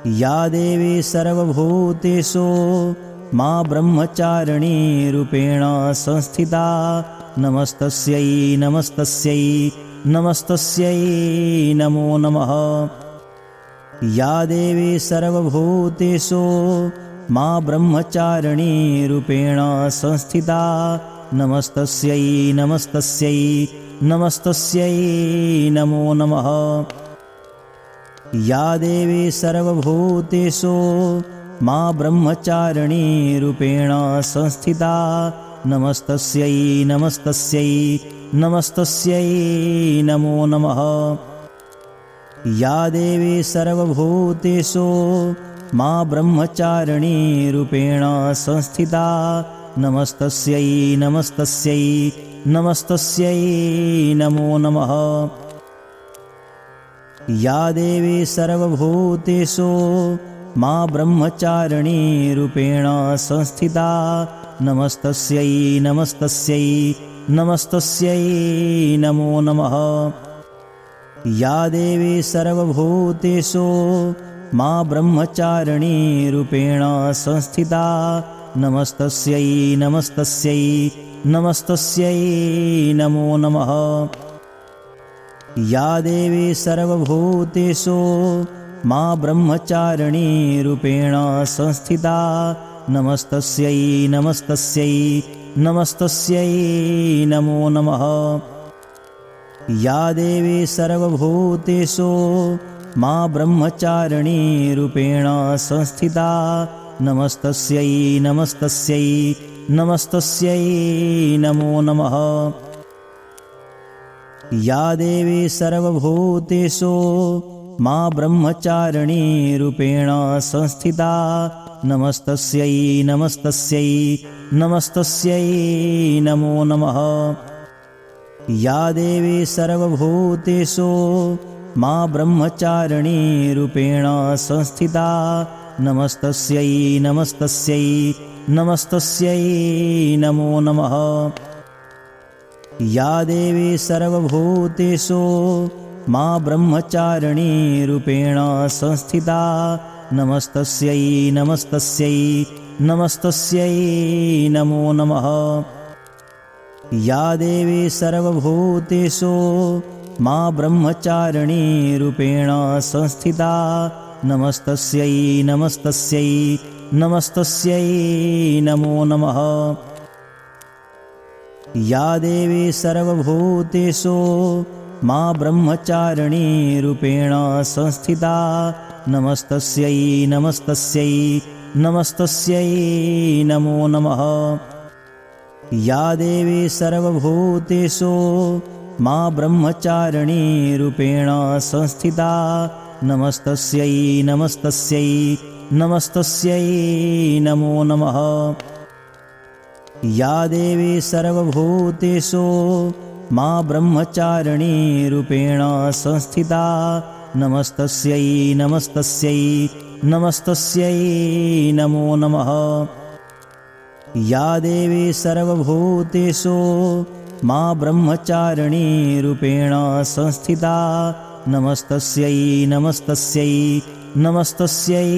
या देवी सर्वभूतेषु मा ब्रह्मचारिणी रूपेण संस्थिता नमस्तस्यै नमस्तस्यै नमस्तस्यै नमो नमः। या देवी सर्वभूतेषु मा ब्रह्मचारिणी रूपेण संस्थिता नमस्तस्यै नमस्तस्यै नमस्तस्यै नमो नमः। या देवी सर्वभूतेषु मा ब्रह्मचारिणी रूपेण संस्थिता नमस्तस्यै नमस्तस्यै नमस्तस्यै नमो नमः। या देवी सर्वभूतेषु मा ब्रह्मचारिणी रूपेण संस्थिता नमस्तस्यै नमस्तस्यै नमस्तस्यै नमो नमः। या देवी सर्वभूतेषु मा ब्रह्मचारिणी रूपेण संस्थिता नमस्तस्यै नमस्तस्यै नमस्तस्यै नमो नमः। या देवी सर्वभूतेषु मा ब्रह्मचारिणी रूपेण संस्थिता नमस्तस्यै नमस्तस्यै नमस्तस्यै नमो नमः। या देवी सर्वभूतेषु मा ब्रह्मचारिणी रूपेण संस्थिता नमस्तस्यै नमस्तस्यै नमस्तस्यै नमो नमः। या देवी सर्वभूतेषु मा ब्रह्मचारिणी रूपेण संस्थिता नमस्तस्यै नमस्तस्यै नमस्तस्यै नमो नमः। या देवी सर्वभूतेषु मा ब्रह्मचारिणी रूपेण संस्थिता नमस्तस्यै नमस्तस्यै नमस्तस्यै नमो नमः। या देवी सर्वभूतेषु मा ब्रह्मचारिणी रूपेण संस्थिता नमस्तस्यै नमस्तस्यै नमस्तस्यै नमो नमः। या देवी सर्वभूतेषु मा ब्रह्मचारिणी रूपेण संस्थिता नमस्तस्यै नमस्तस्यै नमस्तस्यै नमो नमः। या देवी सर्वभूतेषु मा ब्रह्मचारिणी रूपेण संस्थिता नमस्तस्यै नमस्तस्यै नमस्तस्यै नमो नमः। या देवी सर्वभूतेषु मा ब्रह्मचारिणी रूपेण संस्थिता नमस्तस्यै नमस्तस्यै नमस्तस्यै नमो नमः। या देवी सर्वभूतेषु मा ब्रह्मचारिणी रूपेण संस्थिता नमस्तस्यै नमस्तस्यै नमस्तस्यै नमो नमः। या देवी सर्वभूतेषु मा ब्रह्मचारिणी रूपेण संस्थिता नमस्तस्यै नमस्तस्यै नमस्तस्यै नमो नमः। या देवी सर्वभूतेषु मा ब्रह्मचारिणी रूपेण संस्थिता नमस्तस्यै नमस्तस्यै नमस्तस्यै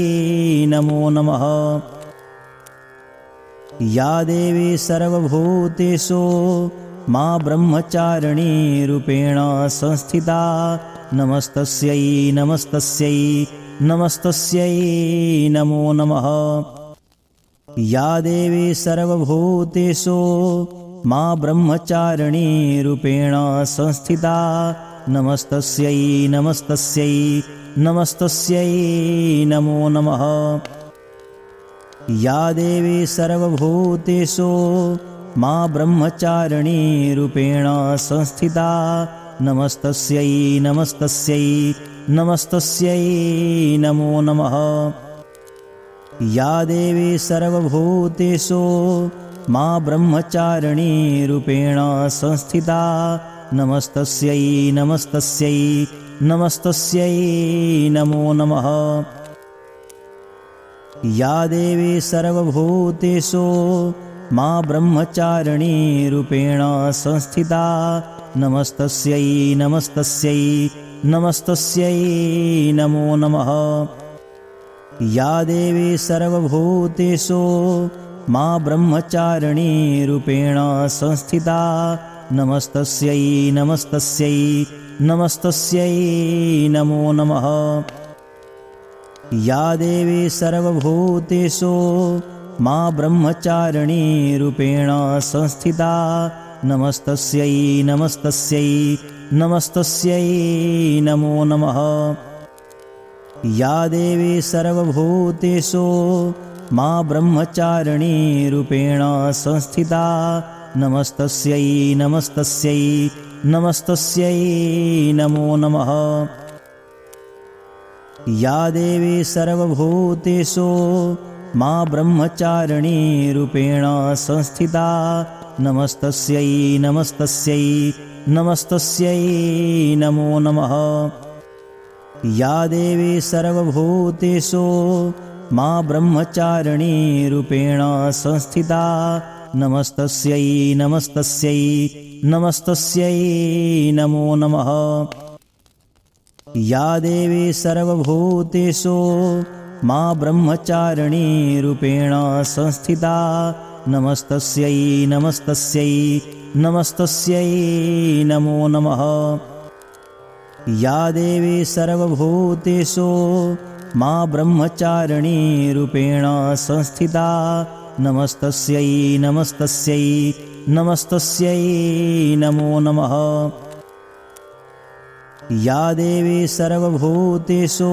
नमो नमः। या देवी सर्वभूतेषु मा ब्रह्मचारिणी रूपेण संस्थिता नमस्तस्यै नमस्तस्यै नमस्तस्यै नमो नमः। या देवी सर्वभूतेषु मा ब्रह्मचारिणी रूपेण संस्थिता नमस्तस्यै नमस्तस्यै नमस्तस्यै नमो नमः। या देवी सर्वभूतेषु मा ब्रह्मचारिणी रूपेण संस्थिता नमस्तस्यै नमस्तस्यै नमस्तस्यै नमो नमः। या देवी सर्वभूतेषु मा ब्रह्मचारिणी रूपेण संस्थिता नमस्तस्यै नमस्तस्यै नमस्तस्यै नमो नमः। या देवी सर्वभूतेषु मा ब्रह्मचारिणी रूपेण संस्थिता नमस्तस्यै नमस्तस्यै नमस्तस्यै नमो नमः। या देवी सर्वभूतेषु मा ब्रह्मचारिणी रूपेण संस्थिता नमस्तस्यै नमस्तस्यै नमस्तस्यै नमो नमः। या देवी सर्वभूतेषु मा ब्रह्मचारिणी रूपेण संस्थिता नमस्तस्यै नमस्तस्यै नमस्तस्यै नमो नमः। या देवी सर्वभूतेषु मा ब्रह्मचारिणी रूपेण संस्थिता नमस्तस्यै नमस्तस्यै नमस्तस्यै नमो नमः। या देवी सर्वभूतेषु मा ब्रह्मचारिणी रूपेण संस्थिता नमस्तस्यै नमस्तस्यै नमस्तस्यै नमो नमः। या देवी सर्वभूतेषु मा ब्रह्मचारिणी रूपेण संस्थिता नमस्तस्यै नमस्तस्यै नमस्तस्यै नमो नमः। या देवी सर्वभूतेषु मा ब्रह्मचारिणी रूपेण संस्थिता नमस्तस्यै नमस्तस्यै नमस्तस्यै नमो नमः। या देवी सर्वभूतेषु मा ब्रह्मचारिणी रूपेण संस्थिता नमस्तस्यै नमस्तस्यै नमस्तस्यै नमो नमः। या देवी सर्वभूतेषु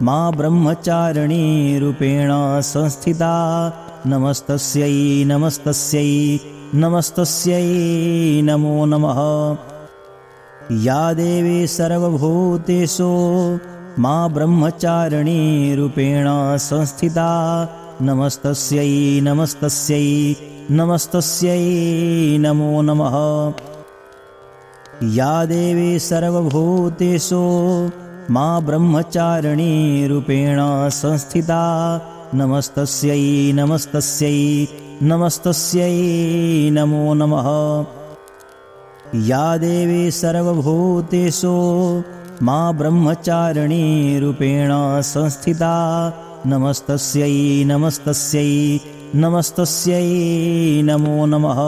मा ब्रह्मचारिणी रूपेण संस्थिता नमस्तस्यै नमस्तस्यै नमस्तस्यै नमो नमः। या देवी सर्वभूतेषु मा ब्रह्मचारिणी रूपेण संस्थिता नमस्तस्यै नमस्तस्यै नमस्तस्यै नमो नमः। या देवी सर्वभूतेषु मा ब्रह्मचारिणी रूपेण संस्थिता नमस्तस्यै नमस्तस्यै नमस्तस्यै नमो नमः। या देवी सर्वभूतेषु मा ब्रह्मचारिणी रूपेण संस्थिता नमस्तस्यै नमस्तस्यै नमस्तस्यै नमो नमः।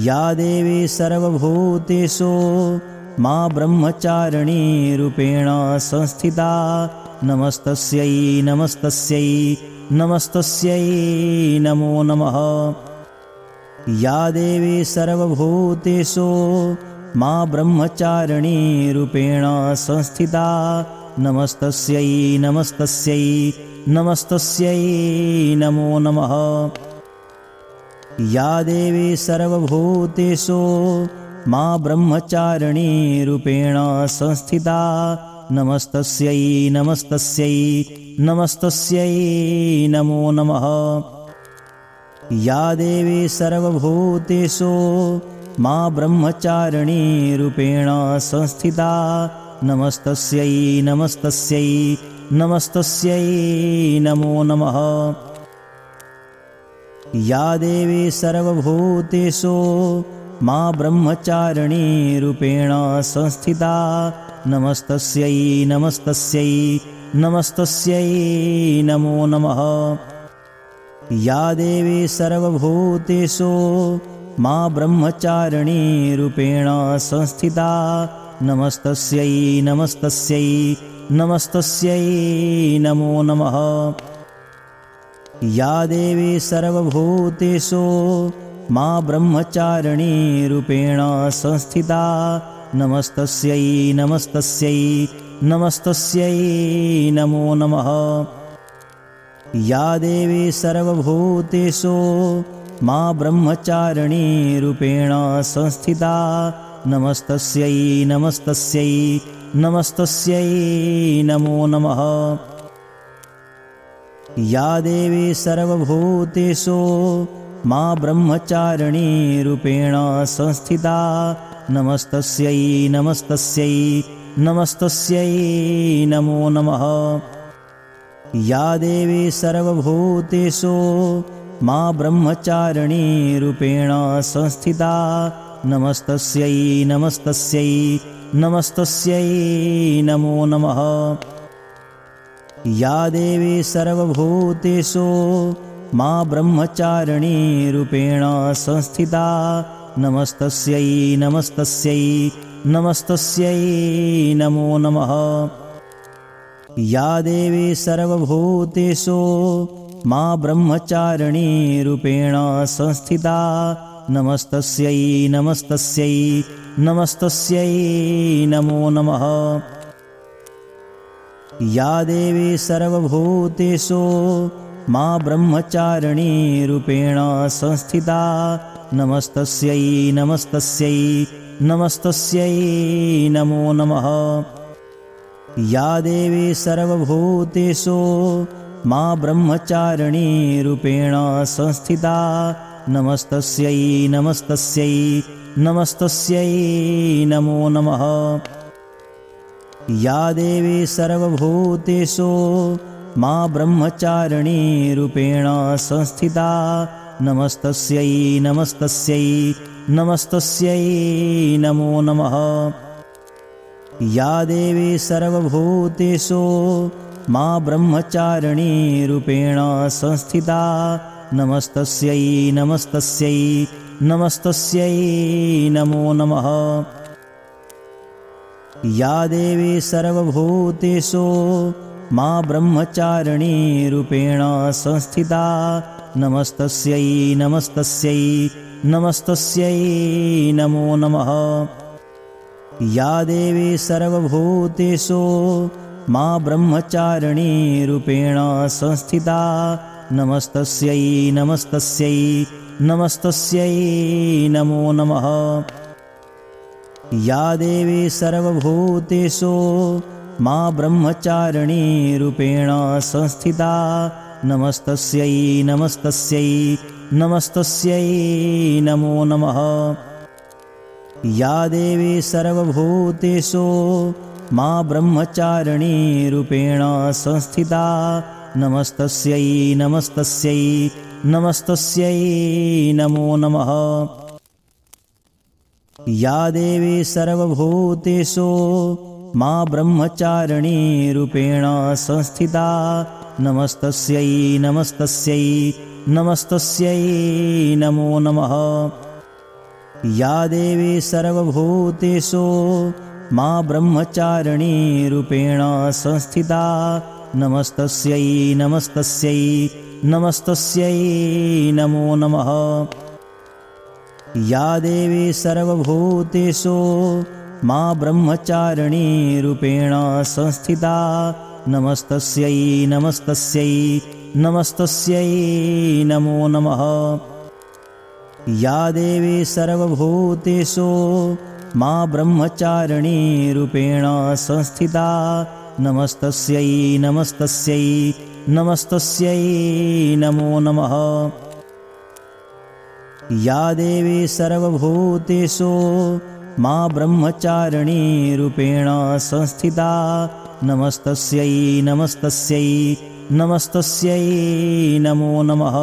या देवी सर्वभूतेषु मा ब्रह्मचारिणी रूपेण संस्थिता नमस्तस्यै नमस्तस्यै नमस्तस्यै नमो नमः। या देवी सर्वभूतेषु मा ब्रह्मचारिणी रूपेण संस्थिता नमस्तस्यै नमस्तस्यै नमस्तस्यै नमो नमः। या देवी सर्वभूतेषु मा ब्रह्मचारिणी रूपेण संस्थिता नमस्तस्यै नमस्तस्यै नमस्तस्यै नमो नमः। या देवी सर्वभूतेषु मा ब्रह्मचारिणी रूपेण संस्थिता नमस्तस्यै नमस्तस्यै नमस्तस्यै नमो नमः। या देवी सर्वभूतेषु मा ब्रह्मचारिणी रूपेण संस्थिता नमस्तस्यै नमस्तस्यै नमस्तस्यै नमो नमः। या देवी सर्वभूतेषु मा ब्रह्मचारिणी रूपेण संस्थिता नमस्तस्यै नमस्तस्यै नमस्तस्यै नमो नमः। या देवी सर्वभूतेषु मा ब्रह्मचारिणी रूपेण संस्थिता नमस्तस्यै नमस्तस्यै नमस्तस्यै नमो नमः। या देवी सर्वभूतेषु मा ब्रह्मचारिणी रूपेण संस्थिता नमस्तस्यै नमस्तस्यै नमस्तस्यै नमो नमः। या देवी सर्वभूतेषु मा ब्रह्मचारिणी रूपेण संस्थिता नमस्तस्यै नमस्तस्यै नमस्तस्यै नमो नमः। या देवी सर्वभूतेषु मा ब्रह्मचारिणी रूपेण संस्थिता नमस्तस्यै नमस्तस्यै नमस्तस्यै नमो नमः। या देवी सर्वभूतेषु मा ब्रह्मचारिणी रूपेण संस्थिता नमस्तस्यै नमस्तस्यै नमस्तस्यै नमो नमः। या देवी सर्वभूतेषु मा ब्रह्मचारिणी रूपेण संस्थिता नमस्तस्यै नमस्तस्यै नमस्तस्यै नमो नमः। या देवी सर्वभूतेषु मा ब्रह्मचारिणी रूपेण संस्थिता नमस्तस्यै नमस्तस्यै नमस्तस्यै नमो नमः। या देवी सर्वभूतेषु मा ब्रह्मचारिणी रूपेण संस्थिता नमस्तस्यै नमस्तस्यै नमस्तस्यै नमो नमः। या देवी सर्वभूतेषु मा ब्रह्मचारिणी रूपेण संस्थिता नमस्तस्यै नमस्तस्यै नमस्तस्यै नमो नमः। या देवी सर्वभूतेषु मा ब्रह्मचारिणी रूपेण संस्थिता नमस्तस्यै नमस्तस्यै नमस्तस्यै नमो नमः। या देवी सर्वभूतेषु मा ब्रह्मचारिणी रूपेण संस्थिता नमस्तस्यै नमस्तस्यै नमस्तस्यै नमो नमः। या देवी सर्वभूतेषु मा ब्रह्मचारिणी रूपेण संस्थिता नमस्तस्यै नमस्तस्यै नमस्तस्यै नमो नमः। या देवी सर्वभूतेषु मा ब्रह्मचारिणी रूपेण संस्थिता नमस्तस्यै नमस्तस्यै नमस्तस्यै नमो नमः। या देवी सर्वभूतेषु मा ब्रह्मचारिणी रूपेण संस्थिता नमस्तस्यै नमस्तस्यै नमस्तस्यै नमो नमः। या देवी सर्वभूतेषु मा ब्रह्मचारिणी रूपेण संस्थिता नमस्तस्यै नमस्तस्यै नमस्तस्यै नमो नमः। या देवी सर्वभूतेषु मा ब्रह्मचारिणी रूपेण संस्थिता नमस्तस्यै नमस्तस्यै नमस्तस्यै नमो नमः। या देवी सर्वभूतेषु मा ब्रह्मचारिणी रूपेण संस्थिता नमस्तस्यै नमस्तस्यै नमस्तस्यै नमो नमः। या देवी सर्वभूतेषु मा ब्रह्मचारिणी रूपेण संस्थिता नमस्तस्यै नमस्तस्यै नमस्तस्यै नमो नमः। या देवी सर्वभूतेषु मा ब्रह्मचारिणी रूपेण संस्थिता नमस्तस्यै नमस्तस्यै नमस्तस्यै नमो नमः।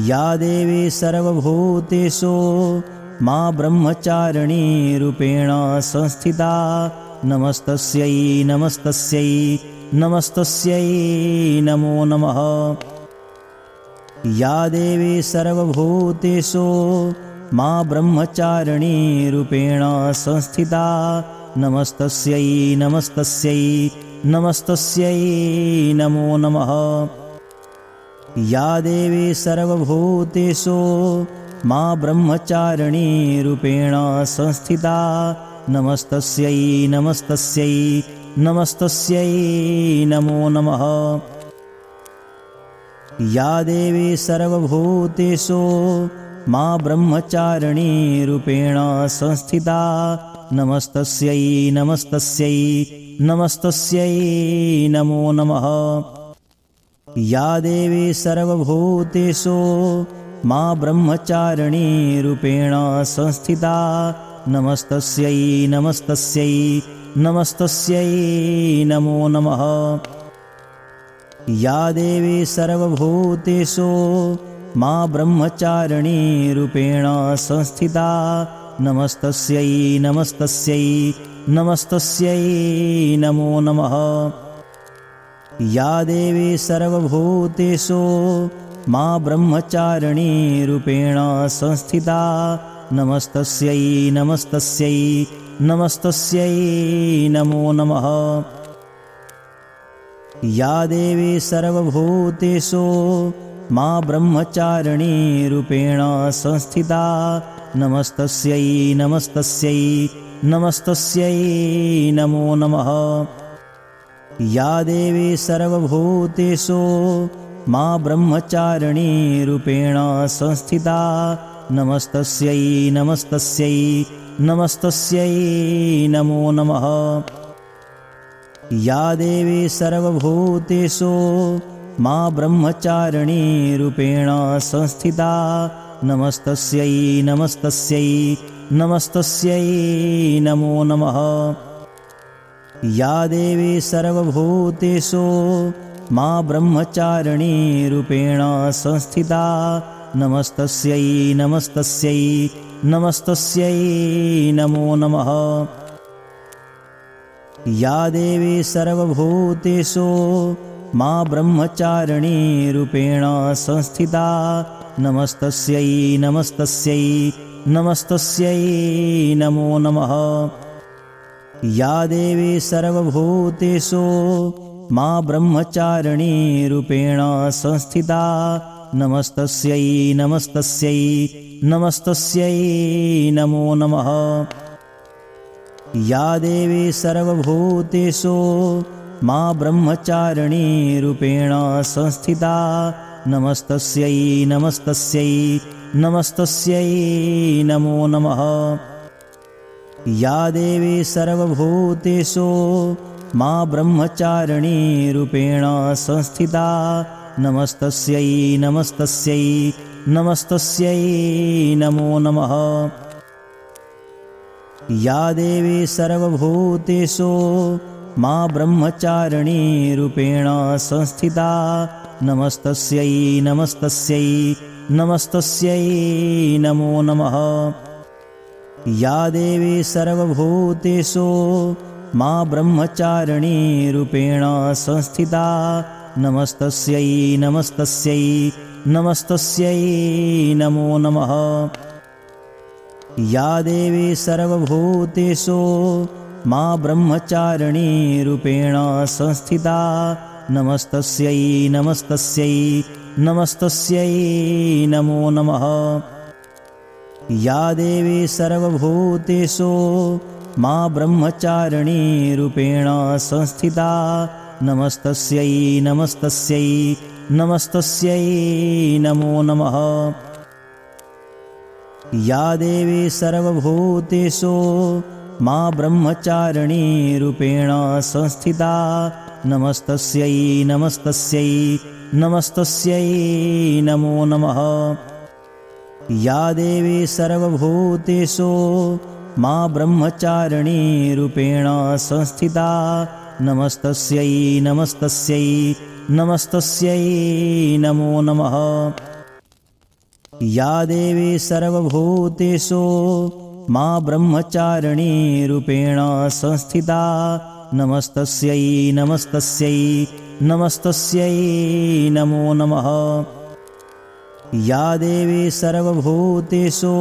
या देवी सर्वभूतेषु मा ब्रह्मचारिणी रूपेण संस्थिता नमस्तस्यै नमस्तस्यै नमस्तस्यै नमो नमः। या देवी सर्वभूतेषु मा ब्रह्मचारिणी रूपेण संस्थिता नमस्तस्यै नमस्तस्यै नमस्तस्यै नमो नमः। या देवी सर्वभूतेषु मा ब्रह्मचारिणी रूपेण संस्थिता नमस्तस्यै नमस्तस्यै नमस्तस्यै नमो नमः। या देवी सर्वभूतेषु मा ब्रह्मचारिणी रूपेण संस्थिता नमस्तस्यै नमस्तस्यै नमस्तस्यै नमो नमः। या देवी सर्वभूतेषु मा ब्रह्मचारिणी रूपेण संस्थिता नमस्तस्यै नमस्तस्यै नमस्तस्यै नमो नमः। या देवी सर्वभूतेषु मा ब्रह्मचारिणी रूपेण संस्थिता नमस्तस्यै नमस्तस्यै नमस्तस्यै नमो नमः। या देवी सर्वभूतेषु मां ब्रह्मचारिणी रूपेण संस्थिता नमस्तस्यै नमस्तस्यै नमस्तस्यै नमो नमः। या देवी सर्वभूतेषु मां ब्रह्मचारिणी रूपेण संस्थिता नमस्तस्यै नमस्तस्यै नमस्तस्यै नमो नमः। या देवी सर्वभूतेषु मां ब्रह्मचारिणी रूपेण संस्थिता नमस्तस्यै नमस्तस्यै नमस्तस्यै नमो नमः। या देवी सर्वभूतेषु मां ब्रह्मचारिणी रूपेण संस्थिता नमस्तस्यै नमस्तस्यै नमस्तस्यै नमो नमः। या देवी सर्वभूतेषु मां ब्रह्मचारिणी रूपेण संस्थिता नमस्तस्यै नमस्तस्यै नमस्तस्यै नमो नमः। या देवी सर्वभूतेषु मां ब्रह्मचारिणी रूपेण संस्थिता नमस्तस्यै नमस्तस्यै नमस्तस्यै नमो नमः। या देवी सर्वभूतेषु मां ब्रह्मचारिणी रूपेण संस्थिता नमस्तस्यै नमस्तस्यै नमस्तस्यै नमो नमः। या देवी सर्वभूतेषु मां ब्रह्मचारिणी रूपेण संस्थिता नमस्तस्यै नमस्तस्यै नमस्तस्यै नमो नमः। या देवी सर्वभूतेषु मां ब्रह्मचारिणी रूपेण संस्थिता नमस्तस्यै नमस्तस्यै नमस्तस्यै नमो नमः। या देवी सर्वभूतेषु मां ब्रह्मचारिणी रूपेण संस्थिता नमस्तस्यै नमस्तस्यै नमस्तस्यै नमो नमः। या देवी सर्वभूतेषु मां ब्रह्मचारिणी रूपेण संस्थिता नमस्तस्यै नमस्तस्यै नमस्तस्यै नमो नमः। या देवी सर्वभूतेषु मां ब्रह्मचारिणी रूपेण संस्थिता नमस्तस्यै नमस्तस्यै नमस्तस्यै नमो नमः। या देवी सर्वभूतेषु मां ब्रह्मचारिणी रूपेण संस्थिता नमस्तस्यै नमस्तस्यै नमस्तस्यै नमो नमः। या देवी सर्वभूतेषु मां ब्रह्मचारिणी रूपेण संस्थिता नमस्तस्यै नमस्तस्यै नमस्तस्यै नमो नमः। या देवी सर्वभूतेषु मां ब्रह्मचारिणी रूपेण संस्थिता नमस्तस्यै नमस्तस्यै नमस्तस्यै नमो नमः। या देवी सर्वभूतेषु मां ब्रह्मचारिणी रूपेण संस्थिता नमस्तस्यै नमस्तस्यै नमस्तस्यै नमो नमः। या देवी सर्वभूतेषु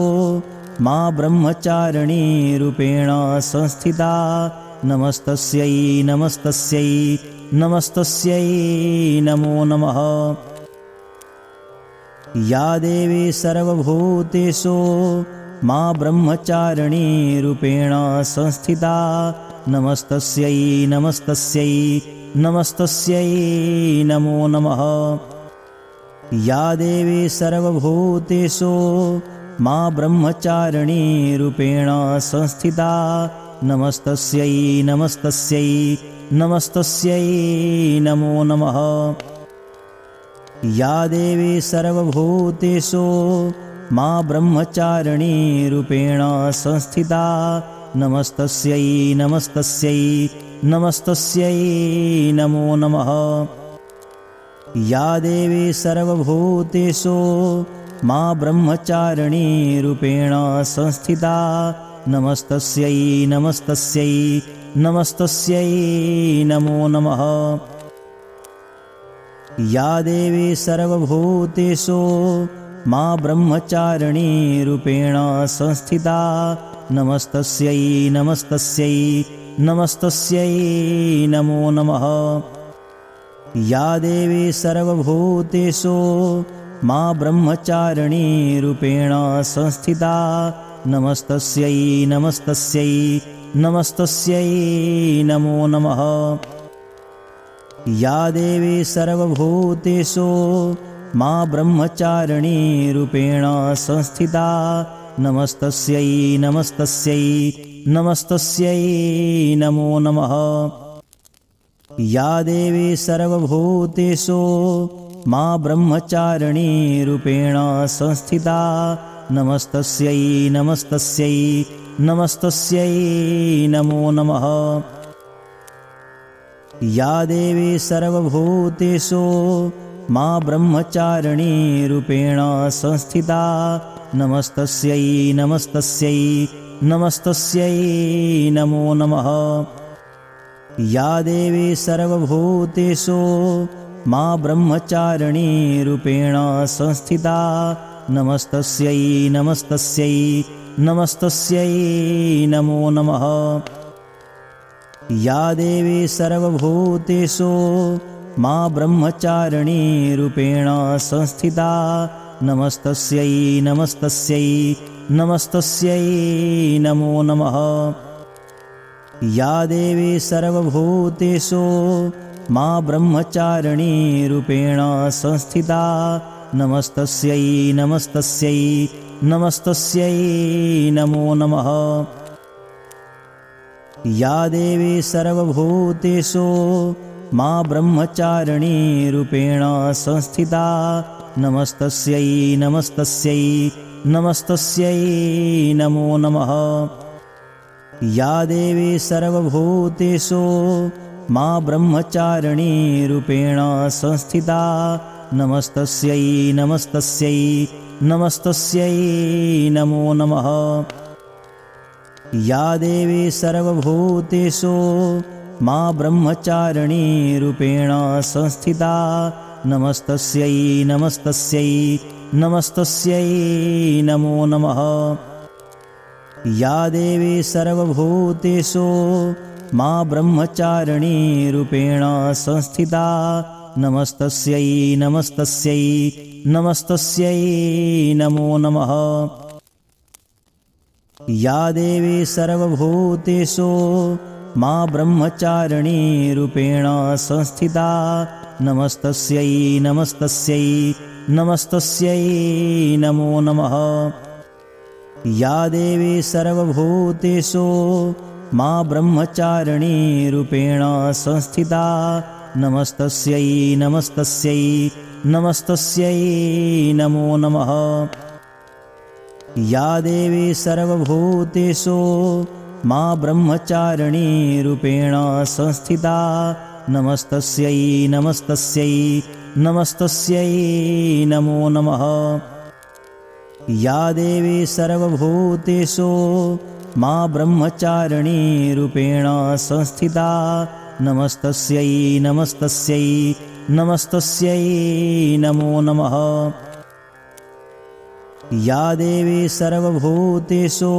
मां ब्रह्मचारिणी रूपेण संस्थिता नमस्तस्यै नमस्तस्यै नमस्तस्यै नमो नमः। या देवी सर्वभूतेषु मां ब्रह्मचारिणी रूपेण संस्थिता नमस्तस्यै नमस्तस्यै नमस्तस्यै नमो नमः। या देवी सर्वभूतेषु मां ब्रह्मचारिणी रूपेण संस्थिता नमस्तस्यै नमस्तस्यै नमस्तस्यै नमो नमः। या देवी सर्वभूतेषु मां ब्रह्मचारिणी रूपेण संस्थिता नमस्तस्यै नमस्तस्यै नमस्तस्यै नमो नमः। या देवी सर्वभूतेषु मां ब्रह्मचारिणी रूपेण संस्थिता नमस्तस्यै नमस्तस्यै नमस्तस्यै नमो नमः। या देवी सर्वभूतेषु मा ब्रह्मचारिणी रूपेण संस्थिता नमस्तस्यै नमस्तस्यै नमस्तस्यै नमो नमः। या देवी सर्वभूतेषु मा ब्रह्मचारिणी रूपेण संस्थिता नमस्तस्यै नमस्तस्यै नमस्तस्यै नमो नमः। या देवी सर्वभूतेषु मा ब्रह्मचारिणी रूपेण संस्थिता नमस्तस्यै नमस्तस्यै नमस्तस्यै नमो नमः। या देवी सर्वभूतेषु मा ब्रह्मचारिणी रूपेण संस्थिता नमस्तस्यै नमस्तस्यै नमस्तस्यै नमो नमः। या देवी सर्वभूतेषु मा ब्रह्मचारिणी रूपेण संस्थिता नमस्तस्यै नमस्तस्यै नमस्तस्यै नमो नमः। या देवी सर्वभूतेषु मा ब्रह्मचारिणी रूपेण संस्थिता नमस्तस्यै नमस्तस्यै नमस्तस्यै नमो नमः। या देवी सर्वभूतेषु मा ब्रह्मचारिणी रूपेण संस्थिता नमस्तस्यै नमस्तस्यै नमस्तस्यै नमो नमः। या देवी सर्वभूतेषु मा ब्रह्मचारिणी रूपेण संस्थिता नमस्तस्यै नमस्तस्यै नमस्तस्यै नमो नमः। या देवी सर्वभूतेषु मा ब्रह्मचारिणी रूपेण संस्थिता नमस्तस्यै नमस्तस्यै नमस्तस्यै नमो नमः। या देवी सर्वभूतेषु मा ब्रह्मचारिणी रूपेण संस्थिता नमस्तस्यै नमस्तस्यै नमस्तस्यै नमो नमः। या देवी सर्वभूतेषु मा ब्रह्मचारिणी रूपेण संस्थिता नमस्तस्यै नमस्तस्यै नमस्तस्यै नमो नमः। या देवी सर्वभूतेषु मा ब्रह्मचारिणी रूपेण संस्थिता नमस्तस्यै नमस्तस्यै नमस्तस्यै नमो नमः। या देवी सर्वभूतेषु मा ब्रह्मचारिणी रूपेण संस्थिता नमस्तस्यै नमस्तस्यै नमस्तस्यै नमो नमः। या देवी सर्वभूतेषु मा ब्रह्मचारिणी रूपेण संस्थिता नमस्तस्यै नमस्तस्यै नमस्तस्यै नमो नमः। या देवी सर्वभूतेषु मा ब्रह्मचारिणी रूपेण संस्थिता नमस्तस्यै नमस्तस्यै नमस्तस्यै नमो नमः। या देवी सर्वभूतेषु मा ब्रह्मचारिणी रूपेण संस्थिता नमस्तस्यै नमस्तस्यै नमस्तस्यै नमो नमः। या देवी सर्वभूतेषु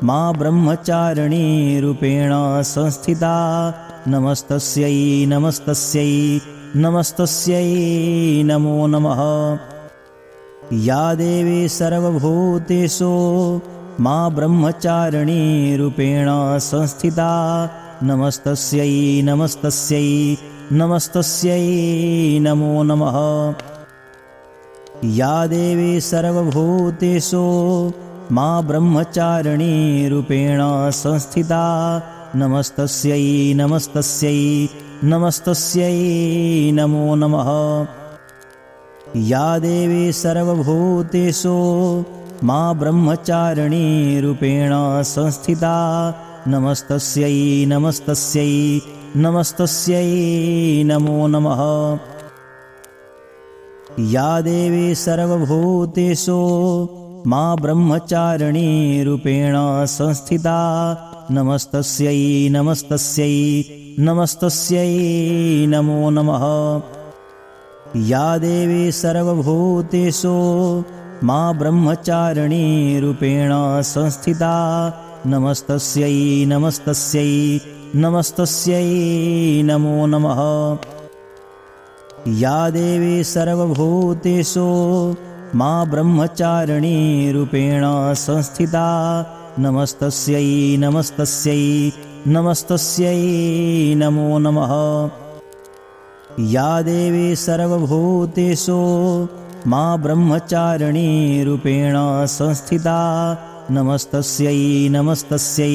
मा ब्रह्मचारिणी रूपेण संस्थिता नमस्तस्यै नमस्तस्यै नमस्तस्यै नमो नमः। या देवी सर्वभूतेषु मा ब्रह्मचारिणी रूपेण संस्थिता नमस्तस्यै नमस्तस्यै नमस्तस्यै नमो नमः। या देवी सर्वभूतेषु मा ब्रह्मचारिणी रूपेण संस्थिता नमस्तस्यै नमस्तस्यै नमस्तस्यै नमो नमः। या देवी सर्वभूतेषु मा ब्रह्मचारिणी रूपेण संस्थिता नमस्तस्यै नमस्तस्यै नमस्तस्यै नमो नमः। या देवी सर्वभूतेषु मा ब्रह्मचारिणी रूपेण संस्थिता नमस्तस्यै नमस्तस्यै नमस्तस्यै नमो नमः। या देवी सर्वभूतेषु मा ब्रह्मचारिणी रूपेण संस्थिता नमस्तस्यै नमस्तस्यै नमस्तस्यै नमो नमः। या देवी सर्वभूतेषु मा ब्रह्मचारिणी रूपेण संस्थिता नमस्तस्यै नमस्तस्यै नमस्तस्यै नमो नमः। या देवी सर्वभूतेषु मा ब्रह्मचारिणी रूपेण संस्थिता नमस्तस्यै नमस्तस्यै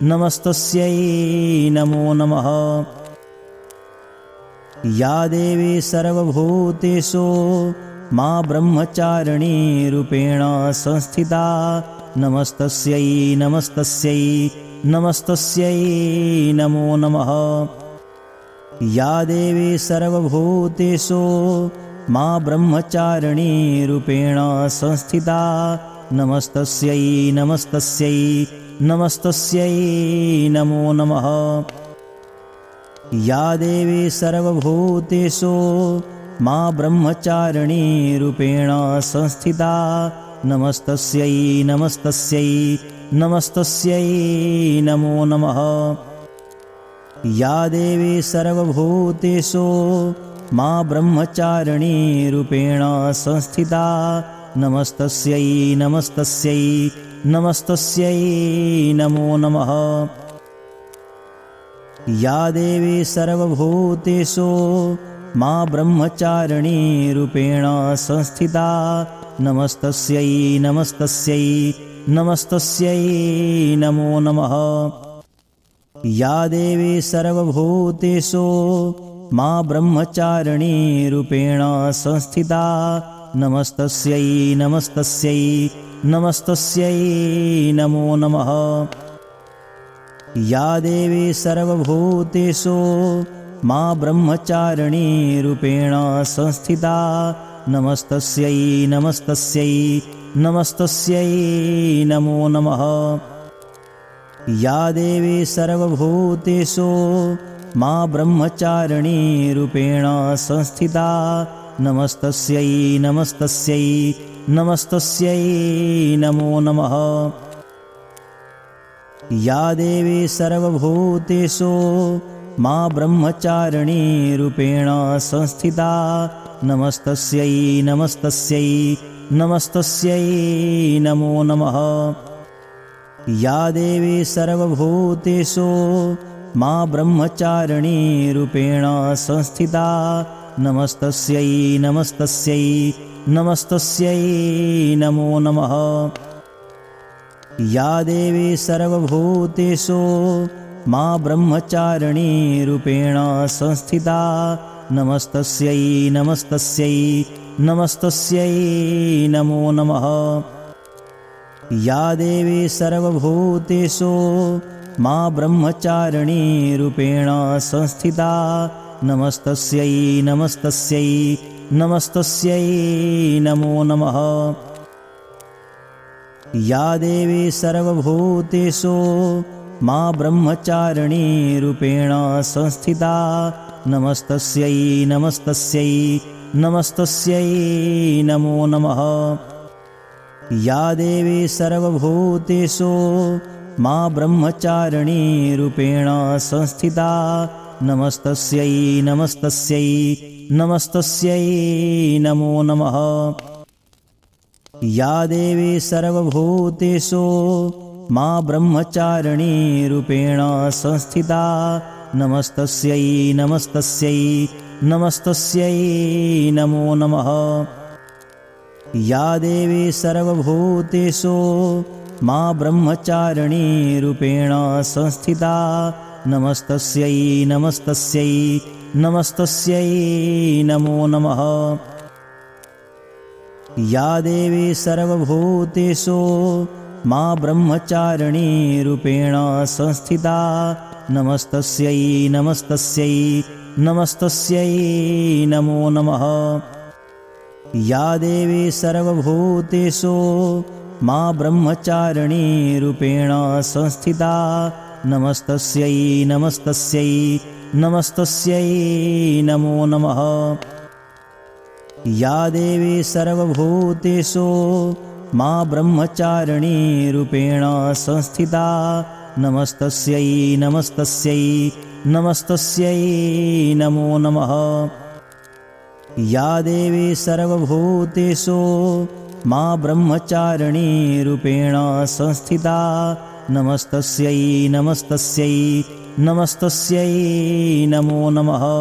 नमस्तस्यै नमो नमः। या देवी सर्वभूतेषु मा ब्रह्मचारिणी रूपेण संस्थिता नमस्तस्यै नमस्तस्यै नमस्तस्यै नमो नमः। या देवी सर्वभूतेषु मा ब्रह्मचारिणी रूपेण संस्थिता नमस्तस्यै नमस्तस्यै नमस्तस्यै नमो नमः। या देवी सर्वभूतेषु मा ब्रह्मचारिणी रूपेण संस्थिता नमस्तस्यै नमस्तस्यै नमस्तस्यै नमो नमः। या देवी सर्वभूतेषु मा ब्रह्मचारिणी रूपेण संस्थिता नमस्तस्यै नमस्तस्यै नमस्तस्यै नमो नमः। या देवी सर्वभूतेषु मा ब्रह्मचारिणी रूपेण संस्थिता नमस्तस्यै नमस्तस्यै नमस्तस्यै नमो नमः। या देवी सर्वभूतेषु मा ब्रह्मचारिणी रूपेण संस्थिता नमस्तस्यै नमस्तस्यै नमस्तस्यै नमो नमः। या देवी सर्वभूतेषु मा ब्रह्मचारिणी रूपेण संस्थिता नमस्तस्यै नमस्तस्यै नमस्तस्यै नमो नमः। या देवी सर्वभूतेषु मा ब्रह्मचारिणी रूपेण संस्थिता नमस्तस्यै नमस्तस्यै नमस्तस्यै नमो नमः। या देवी सर्वभूतेषु मा ब्रह्मचारिणी रूपेण संस्थिता नमस्तस्यै नमस्तस्यै नमस्तस्यै नमो नमः। या देवी सर्वभूतेषु मा ब्रह्मचारिणी रूपेण संस्थिता नमस्तस्यै नमस्तस्यै नमस्तस्यै नमो नमः। या देवी सर्वभूतेषु मा ब्रह्मचारिणी रूपेण संस्थिता नमस्तस्यै नमस्तस्यै नमस्तस्यै नमो नमः। या देवी सर्वभूतेषु मा ब्रह्मचारिणी रूपेण संस्थिता नमस्तस्यै नमस्तस्यै नमस्तस्यै नमो नमः। या देवी सर्वभूतेषु मा ब्रह्मचारिणी रूपेण संस्थिता नमस्तस्यै नमस्तस्यै नमस्तस्यै नमो नमः। या देवी सर्वभूतेषु मा ब्रह्मचारिणी रूपेण संस्थिता नमस्तस्यै नमस्तस्यै नमस्तस्यै नमो नमः। या देवी सर्वभूतेषु मा ब्रह्मचारिणी रूपेण संस्थिता नमस्तस्यै नमस्तस्यै नमस्तस्यै नमो नमः। या देवी सर्वभूतेषु मा ब्रह्मचारिणी रूपेण संस्थिता नमस्तस्यै नमस्तस्यै नमस्तस्यै नमो नमः। या देवी सर्वभूतेषु मा ब्रह्मचारिणी रूपेण संस्थिता नमस्तस्यै नमस्तस्यै नमस्तस्यै नमो नमः। या देवी सर्वभूतेषु मा ब्रह्मचारिणी रूपेण संस्थिता नमस्तस्यै नमस्तस्यै नमस्तस्यै नमो नमः। या देवी सर्वभूतेषु मां ब्रह्मचारिणी रूपेण संस्थिता नमस्तस्यै नमस्तस्यै नमस्तस्यै नमो नमः। या देवी सर्वभूतेषु मां ब्रह्मचारिणी रूपेण संस्थिता नमस्तस्यै नमस्तस्यै नमस्तस्यै नमो नमः।